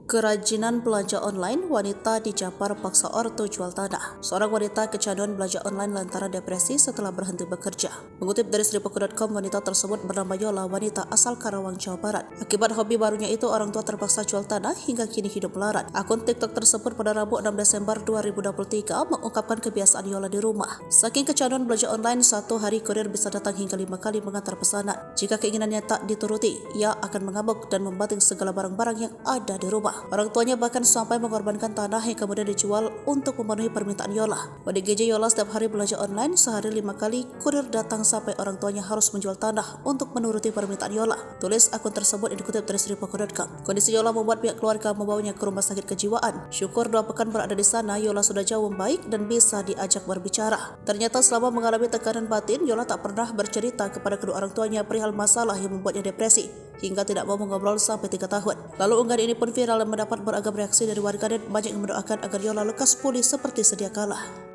Kerajinan belanja online, wanita di Japar paksa ortu jual tanah. Seorang wanita kecanduan belanja online lantaran depresi setelah berhenti bekerja. Mengutip dari Sripuku.com, wanita tersebut bernama Yola, wanita asal Karawang, Jawa Barat. Akibat hobi barunya itu, orang tua terpaksa jual tanah hingga kini hidup melarat. Akun TikTok tersebut pada Rabu 6 Desember 2023 mengungkapkan kebiasaan Yola di rumah. Saking kecanduan belanja online, satu hari kurir bisa datang hingga 5 kali mengantar pesanan. Jika keinginannya tak dituruti, ia akan mengamuk dan membanting segala barang-barang yang ada di rumah. Orang tuanya bahkan sampai mengorbankan tanah yang kemudian dijual untuk memenuhi permintaan Yola. ODGJ Yola setiap hari belanja online, sehari 5 kali kurir datang sampai orang tuanya harus menjual tanah untuk menuruti permintaan Yola. Tulis akun tersebut yang dikutip dari Sripuku.com. Kondisi Yola membuat pihak keluarga membawanya ke rumah sakit kejiwaan. Syukur 2 pekan berada di sana, Yola sudah jauh membaik dan bisa diajak berbicara. Ternyata selama mengalami tekanan batin, Yola tak pernah bercerita kepada kedua orang tuanya perihal masalah yang membuatnya depresi hingga tidak mau mengobrol sampai 3 tahun. Lalu unggahan ini pun viral dan mendapat beragam reaksi dari warganet. Banyak yang mendoakan agar Yola lekas pulih seperti sedia kala.